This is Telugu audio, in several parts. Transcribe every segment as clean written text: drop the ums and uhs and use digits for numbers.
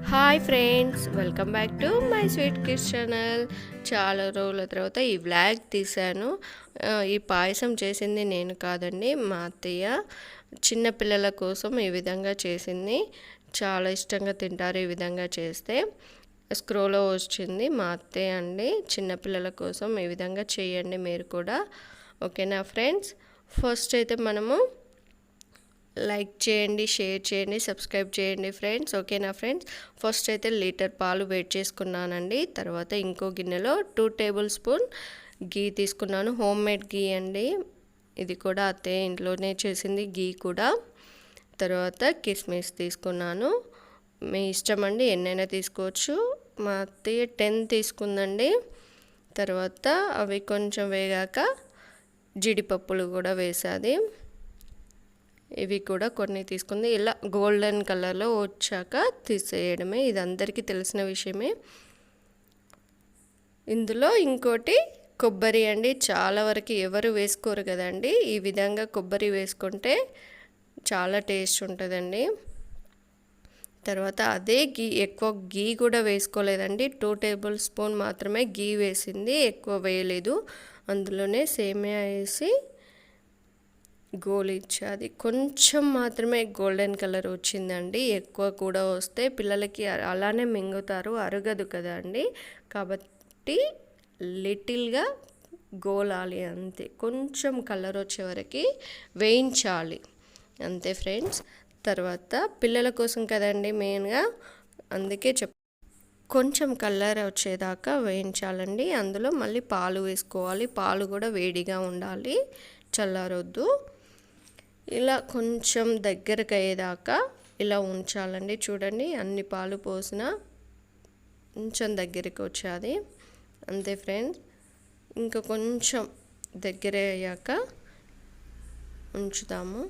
Hi friends, welcome back to my sweet kids channel. చాలా రోజుల తర్వాత ఈ వ్లాగ్ తీశాను. ఈ పాయసం చేసింది నేను కాదండి, మా అత్తయ్య. చిన్నపిల్లల కోసం ఈ విధంగా చేసింది. చాలా ఇష్టంగా తింటారు ఈ విధంగా చేస్తే. స్క్రోలో వచ్చింది మా అత్తయ్య అండి. చిన్నపిల్లల కోసం ఈ విధంగా చేయండి మీరు కూడా. ఓకేనా ఫ్రెండ్స్? ఫస్ట్ అయితే మనము లైక్ చేయండి, షేర్ చేయండి, సబ్స్క్రైబ్ చేయండి ఫ్రెండ్స్. ఓకేనా ఫ్రెండ్స్? ఫస్ట్ అయితే లీటర్ పాలు వేడి చేసుకున్నానండి. తర్వాత ఇంకో గిన్నెలో 2 టేబుల్ స్పూన్ గీ తీసుకున్నాను. హోమ్ మేడ్ గీ అండి. ఇది కూడా అత్తయ్య ఇంట్లోనే చేసింది గీ కూడా. తర్వాత కిస్మిస్ తీసుకున్నాను. మీ ఇష్టం అండి, ఎన్నైనా తీసుకోవచ్చు. మా అత్తయ్య 10 తీసుకుందండి. తర్వాత అవి కొంచెం వేగాక జీడిపప్పులు కూడా వేసాది. ఇవి కూడా కొన్ని తీసుకుంది. ఇలా గోల్డెన్ కలర్లో వచ్చాక తీసేయడమే, ఇది అందరికీ తెలిసిన విషయమే. ఇందులో ఇంకోటి కొబ్బరి అండి. చాలా వరకు ఎవరు వేసుకోరు కదండి. ఈ విధంగా కొబ్బరి వేసుకుంటే చాలా టేస్ట్ ఉంటుందండి. తర్వాత అదే గీ, ఎక్కువ గీ కూడా వేసుకోలేదండి. 2 టేబుల్ స్పూన్ మాత్రమే గీ వేసింది, ఎక్కువ వేయలేదు. అందులోనే సేమియా వేసి గోలిచ్చాది. కొంచెం మాత్రమే గోల్డెన్ కలర్ వచ్చిందండి. ఎక్కువ కూడా వస్తే పిల్లలకి అలానే మింగుతారు, అరగదు కదా అండి. కాబట్టి లిటిల్గా గోలాలి అంతే. కొంచెం కలర్ వచ్చే వరకు వేయించాలి అంతే ఫ్రెండ్స్. తర్వాత పిల్లల కోసం కదండి మెయిన్గా, అందుకే కొంచెం కలర్ వచ్చేదాకా వేయించాలండి. అందులో మళ్ళీ పాలు వేసుకోవాలి. పాలు కూడా వేడిగా ఉండాలి, చల్లారొద్దు. ఇలా కొంచెం దగ్గరకు అయ్యేదాకా ఇలా ఉంచాలండి. చూడండి, అన్ని పాలు పోసిన కొంచెం దగ్గరికి వచ్చేది అంతే ఫ్రెండ్స్. ఇంకా కొంచెం దగ్గర అయ్యాక ఉంచుతాము.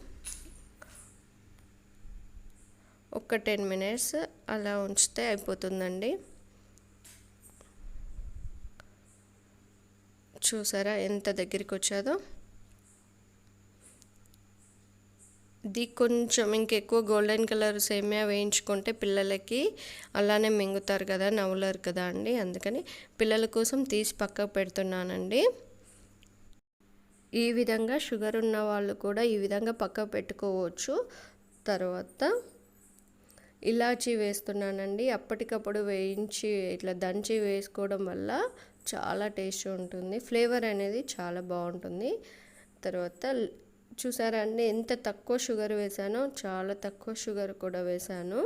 ఒక 10 మినిట్స్ అలా ఉంచితే అయిపోతుందండి. చూసారా ఎంత దగ్గరికి వచ్చాదో? ఇది కొంచెం ఇంకెక్కువ గోల్డెన్ కలర్ సేమియా వేయించుకుంటే పిల్లలకి అలానే మింగుతారు కదా, నవ్వులారు కదా అండి. అందుకని పిల్లల కోసం తీసి పక్కకు పెడుతున్నానండి. ఈ విధంగా షుగర్ ఉన్న వాళ్ళు కూడా ఈ విధంగా పక్కకు పెట్టుకోవచ్చు. తర్వాత ఇలాచీ వేస్తున్నానండి. అప్పటికప్పుడు వేయించి ఇట్లా దంచి వేసుకోవడం వల్ల చాలా టేస్ట్ ఉంటుంది, ఫ్లేవర్ అనేది చాలా బాగుంటుంది. తర్వాత చూసారా అండి, ఎంత తక్కువ షుగర్ వేసానో, చాలా తక్కువ షుగర్ కూడా వేసాను.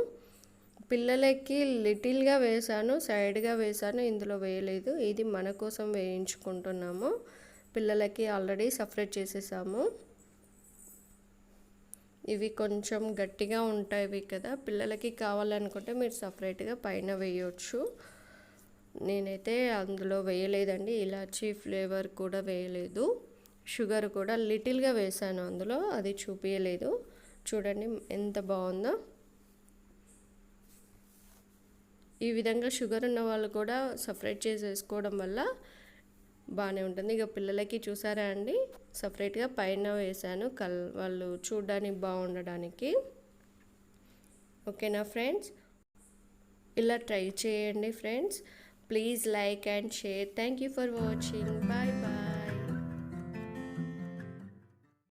పిల్లలకి లిటిల్గా వేసాను, సైడ్గా వేసాను, ఇందులో వేయలేదు. ఇది మన కోసం వేయించుకుంటున్నాము. పిల్లలకి ఆల్రెడీ సపరేట్ చేసేసాము. ఇవి కొంచెం గట్టిగా ఉంటాయి కదా, పిల్లలకి కావాలనుకుంటే మీరు సపరేట్గా పైన వేయవచ్చు. నేనైతే అందులో వేయలేదండి, ఇలాచీ ఫ్లేవర్ కూడా వేయలేదు. షుగర్ కూడా లిటిల్గా వేసాను అందులో, అది చూపించలేదు. చూడండి ఎంత బాగుందో. ఈ విధంగా షుగర్ ఉన్న వాళ్ళు కూడా సపరేట్ చేసేసుకోవడం వల్ల బాగానే ఉంటుంది. ఇక పిల్లలకి చూసారా అండి, సపరేట్గా పైన వేసాను, వాళ్ళు చూడడానికి బాగుండడానికి. ఓకేనా ఫ్రెండ్స్? ఇలా ట్రై చేయండి friends. Please like and share. Thank you for watching. Bye.